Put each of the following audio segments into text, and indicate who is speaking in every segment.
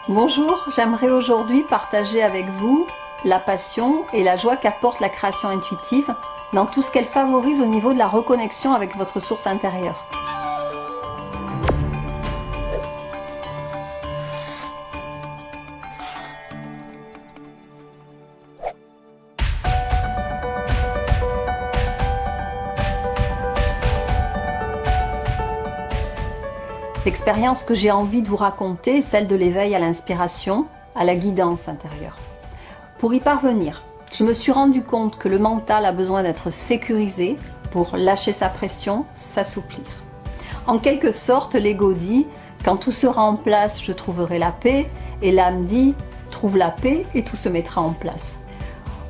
Speaker 1: Bonjour, j'aimerais aujourd'hui partager avec vous la passion et la joie qu'apporte la création intuitive dans tout ce qu'elle favorise au niveau de la reconnexion avec votre source intérieure. L'expérience que j'ai envie de vous raconter est celle de l'éveil à l'inspiration, à la guidance intérieure. Pour y parvenir, je me suis rendu compte que le mental a besoin d'être sécurisé pour lâcher sa pression, s'assouplir. En quelque sorte, l'ego dit « quand tout sera en place, je trouverai la paix » et l'âme dit « trouve la paix et tout se mettra en place ».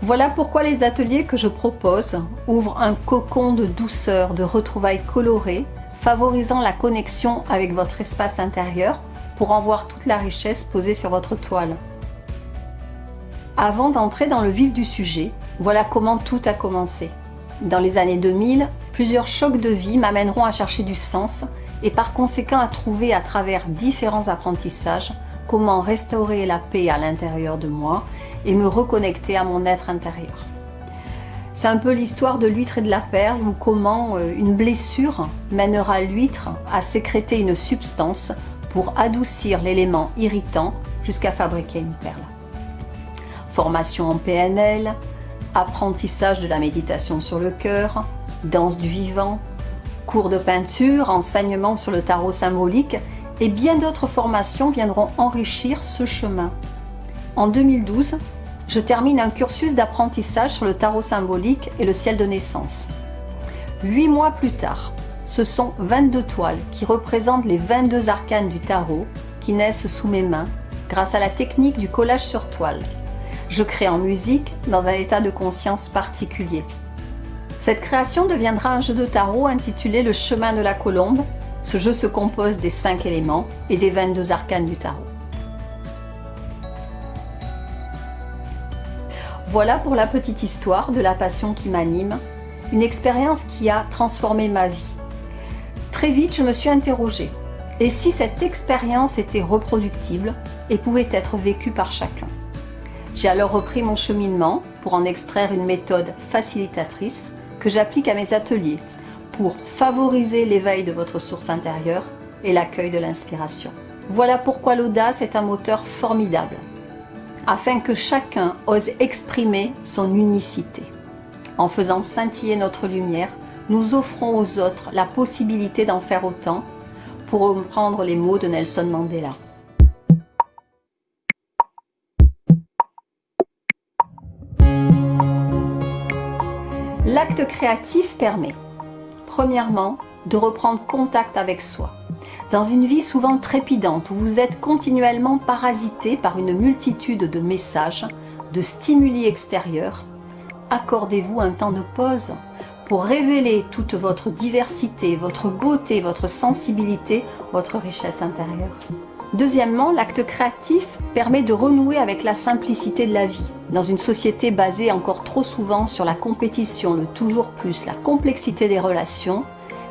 Speaker 1: Voilà pourquoi les ateliers que je propose ouvrent un cocon de douceur, de retrouvailles colorées, favorisant la connexion avec votre espace intérieur pour en voir toute la richesse posée sur votre toile. Avant d'entrer dans le vif du sujet, voilà comment tout a commencé. Dans les années 2000, plusieurs chocs de vie m'amèneront à chercher du sens et par conséquent à trouver à travers différents apprentissages comment restaurer la paix à l'intérieur de moi et me reconnecter à mon être intérieur. C'est un peu l'histoire de l'huître et de la perle ou comment une blessure mènera l'huître à sécréter une substance pour adoucir l'élément irritant jusqu'à fabriquer une perle. Formation en PNL, apprentissage de la méditation sur le cœur, danse du vivant, cours de peinture, enseignement sur le tarot symbolique et bien d'autres formations viendront enrichir ce chemin. En 2012, je termine un cursus d'apprentissage sur le tarot symbolique et le ciel de naissance. 8 mois plus tard, ce sont 22 toiles qui représentent les 22 arcanes du tarot qui naissent sous mes mains grâce à la technique du collage sur toile. Je crée en musique dans un état de conscience particulier. Cette création deviendra un jeu de tarot intitulé Le chemin de la colombe. Ce jeu se compose des 5 éléments et des 22 arcanes du tarot. Voilà pour la petite histoire de la passion qui m'anime, une expérience qui a transformé ma vie. Très vite, je me suis interrogée. Et si cette expérience était reproductible et pouvait être vécue par chacun? J'ai alors repris mon cheminement pour en extraire une méthode facilitatrice que j'applique à mes ateliers pour favoriser l'éveil de votre source intérieure et l'accueil de l'inspiration. Voilà pourquoi l'audace est un moteur formidable, afin que chacun ose exprimer son unicité. En faisant scintiller notre lumière, nous offrons aux autres la possibilité d'en faire autant, pour reprendre les mots de Nelson Mandela. L'acte créatif permet, premièrement, de reprendre contact avec soi. Dans une vie souvent trépidante où vous êtes continuellement parasité par une multitude de messages, de stimuli extérieurs, accordez-vous un temps de pause pour révéler toute votre diversité, votre beauté, votre sensibilité, votre richesse intérieure. Deuxièmement, l'acte créatif permet de renouer avec la simplicité de la vie. Dans une société basée encore trop souvent sur la compétition, le toujours plus, la complexité des relations,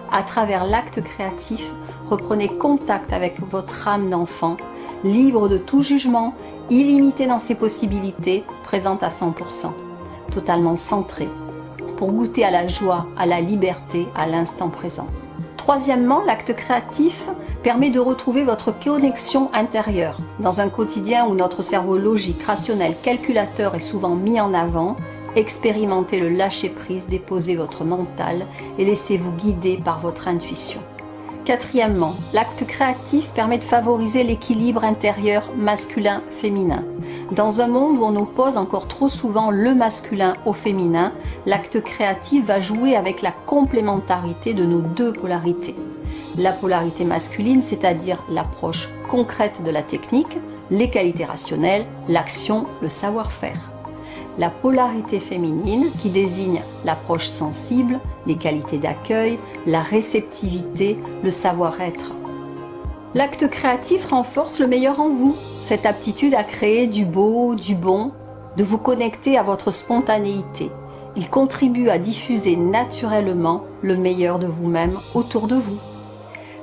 Speaker 1: à travers l'acte créatif, reprenez contact avec votre âme d'enfant, libre de tout jugement, illimité dans ses possibilités, présente à 100%, totalement centrée, pour goûter à la joie, à la liberté, à l'instant présent. Troisièmement, l'acte créatif permet de retrouver votre connexion intérieure. Dans un quotidien où notre cerveau logique, rationnel, calculateur est souvent mis en avant, expérimentez le lâcher-prise, déposez votre mental et laissez-vous guider par votre intuition. Quatrièmement, l'acte créatif permet de favoriser l'équilibre intérieur masculin-féminin. Dans un monde où on oppose encore trop souvent le masculin au féminin, l'acte créatif va jouer avec la complémentarité de nos deux polarités. La polarité masculine, c'est-à-dire l'approche concrète de la technique, les qualités rationnelles, l'action, le savoir-faire. La polarité féminine qui désigne l'approche sensible, les qualités d'accueil, la réceptivité, le savoir-être. L'acte créatif renforce le meilleur en vous, cette aptitude à créer du beau, du bon, de vous connecter à votre spontanéité. Il contribue à diffuser naturellement le meilleur de vous-même autour de vous.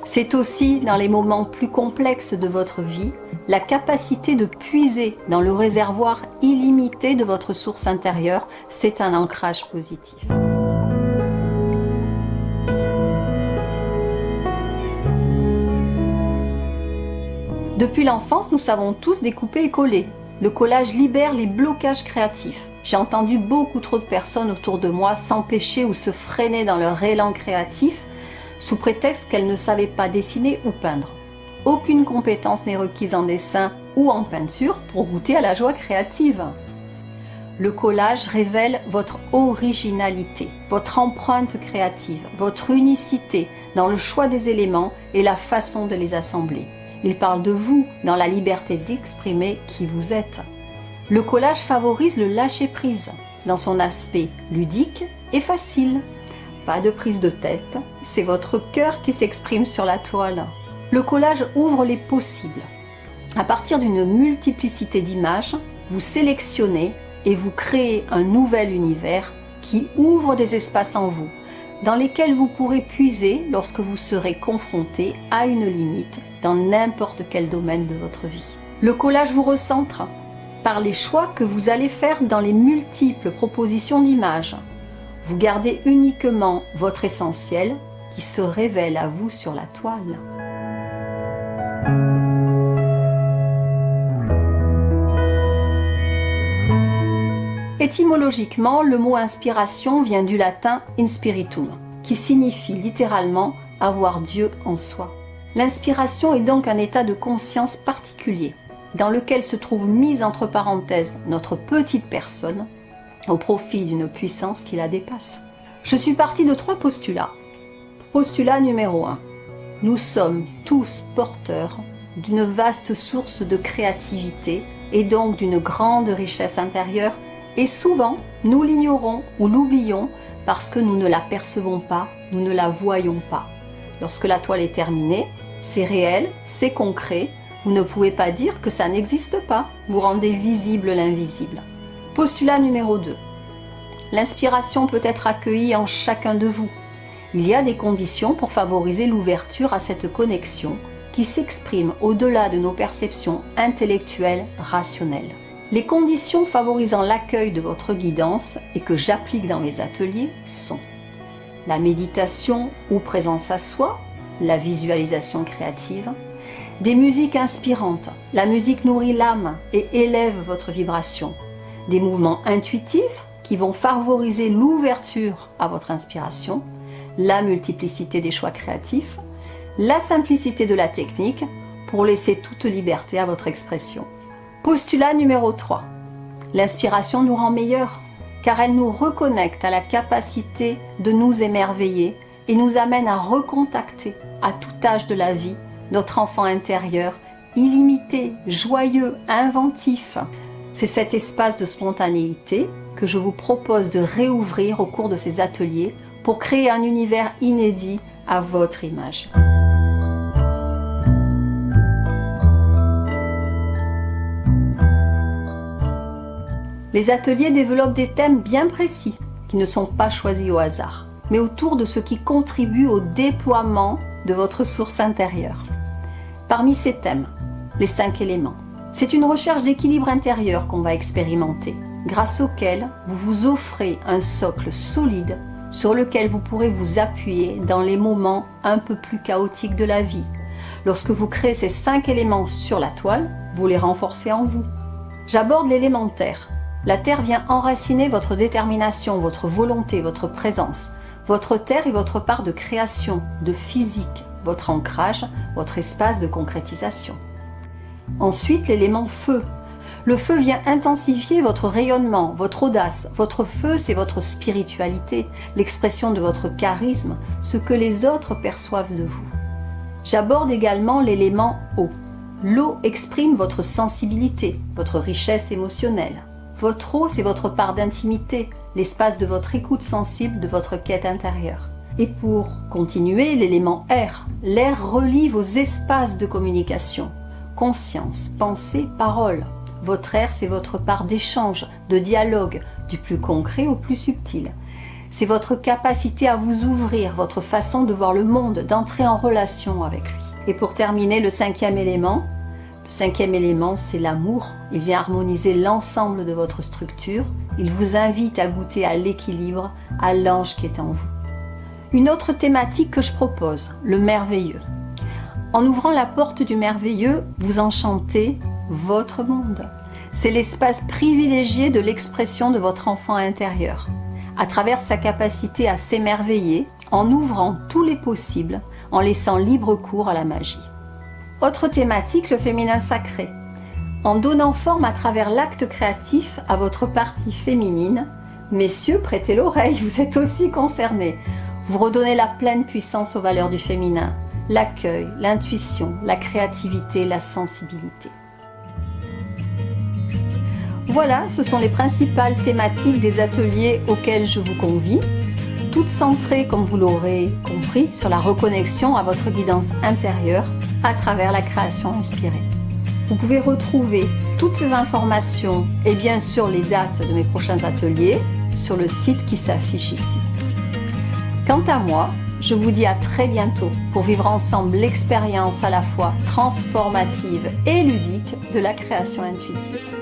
Speaker 1: C'est aussi, dans les moments plus complexes de votre vie, la capacité de puiser dans le réservoir illimité de votre source intérieure. C'est un ancrage positif. Depuis l'enfance, nous savons tous découper et coller. Le collage libère les blocages créatifs. J'ai entendu beaucoup trop de personnes autour de moi s'empêcher ou se freiner dans leur élan créatif sous prétexte qu'elles ne savaient pas dessiner ou peindre. Aucune compétence n'est requise en dessin ou en peinture pour goûter à la joie créative. Le collage révèle votre originalité, votre empreinte créative, votre unicité dans le choix des éléments et la façon de les assembler. Il parle de vous dans la liberté d'exprimer qui vous êtes. Le collage favorise le lâcher-prise dans son aspect ludique et facile. Pas de prise de tête, c'est votre cœur qui s'exprime sur la toile. Le collage ouvre les possibles. À partir d'une multiplicité d'images, vous sélectionnez et vous créez un nouvel univers qui ouvre des espaces en vous, dans lesquels vous pourrez puiser lorsque vous serez confronté à une limite dans n'importe quel domaine de votre vie. Le collage vous recentre par les choix que vous allez faire dans les multiples propositions d'images. Vous gardez uniquement votre essentiel qui se révèle à vous sur la toile. Étymologiquement, le mot inspiration vient du latin inspiritum, qui signifie littéralement avoir Dieu en soi. L'inspiration est donc un état de conscience particulier, dans lequel se trouve mise entre parenthèses notre petite personne, au profit d'une puissance qui la dépasse. Je suis partie de 3 postulats. Postulat numéro 1. Nous sommes tous porteurs d'une vaste source de créativité et donc d'une grande richesse intérieure, et souvent nous l'ignorons ou l'oublions parce que nous ne la percevons pas, nous ne la voyons pas. Lorsque la toile est terminée, c'est réel, c'est concret, vous ne pouvez pas dire que ça n'existe pas, vous rendez visible l'invisible. Postulat numéro 2. L'inspiration peut être accueillie en chacun de vous. Il y a des conditions pour favoriser l'ouverture à cette connexion qui s'exprime au-delà de nos perceptions intellectuelles, rationnelles. Les conditions favorisant l'accueil de votre guidance et que j'applique dans mes ateliers sont la méditation ou présence à soi, la visualisation créative, des musiques inspirantes. La musique nourrit l'âme et élève votre vibration. Des mouvements intuitifs qui vont favoriser l'ouverture à votre inspiration, la multiplicité des choix créatifs, la simplicité de la technique pour laisser toute liberté à votre expression. Postulat numéro 3. L'inspiration nous rend meilleurs car elle nous reconnecte à la capacité de nous émerveiller et nous amène à recontacter à tout âge de la vie notre enfant intérieur, illimité, joyeux, inventif. C'est cet espace de spontanéité que je vous propose de réouvrir au cours de ces ateliers pour créer un univers inédit à votre image. Les ateliers développent des thèmes bien précis qui ne sont pas choisis au hasard, mais autour de ce qui contribue au déploiement de votre source intérieure. Parmi ces thèmes, les 5 éléments. C'est une recherche d'équilibre intérieur qu'on va expérimenter, grâce auquel vous vous offrez un socle solide sur lequel vous pourrez vous appuyer dans les moments un peu plus chaotiques de la vie. Lorsque vous créez ces 5 éléments sur la toile, vous les renforcez en vous. J'aborde l'élémentaire. La terre vient enraciner votre détermination, votre volonté, votre présence. Votre terre est votre part de création, de physique, votre ancrage, votre espace de concrétisation. Ensuite, l'élément feu. Le feu vient intensifier votre rayonnement, votre audace. Votre feu, c'est votre spiritualité, l'expression de votre charisme, ce que les autres perçoivent de vous. J'aborde également l'élément eau. L'eau exprime votre sensibilité, votre richesse émotionnelle. Votre eau, c'est votre part d'intimité, l'espace de votre écoute sensible, de votre quête intérieure. Et pour continuer, l'élément air. L'air relie vos espaces de communication. Conscience, pensée, parole. Votre air, c'est votre part d'échange, de dialogue, du plus concret au plus subtil. c'est votre capacité à vous ouvrir, votre façon de voir le monde, d'entrer en relation avec lui. Et pour terminer, le cinquième élément, c'est l'amour. Il vient harmoniser l'ensemble de votre structure. Il vous invite à goûter à l'équilibre, à l'ange qui est en vous. Une autre thématique que je propose, le merveilleux. En ouvrant la porte du merveilleux, vous enchantez votre monde. C'est l'espace privilégié de l'expression de votre enfant intérieur, à travers sa capacité à s'émerveiller, en ouvrant tous les possibles, en laissant libre cours à la magie. Autre thématique, le féminin sacré. En donnant forme à travers l'acte créatif à votre partie féminine, messieurs, prêtez l'oreille, vous êtes aussi concernés. Vous redonnez la pleine puissance aux valeurs du féminin, l'accueil, l'intuition, la créativité, la sensibilité. Voilà, ce sont les principales thématiques des ateliers auxquels je vous convie, toutes centrées, comme vous l'aurez compris, sur la reconnexion à votre guidance intérieure à travers la création inspirée. Vous pouvez retrouver toutes ces informations et bien sûr les dates de mes prochains ateliers sur le site qui s'affiche ici. Quant à moi, je vous dis à très bientôt pour vivre ensemble l'expérience à la fois transformative et ludique de la création intuitive.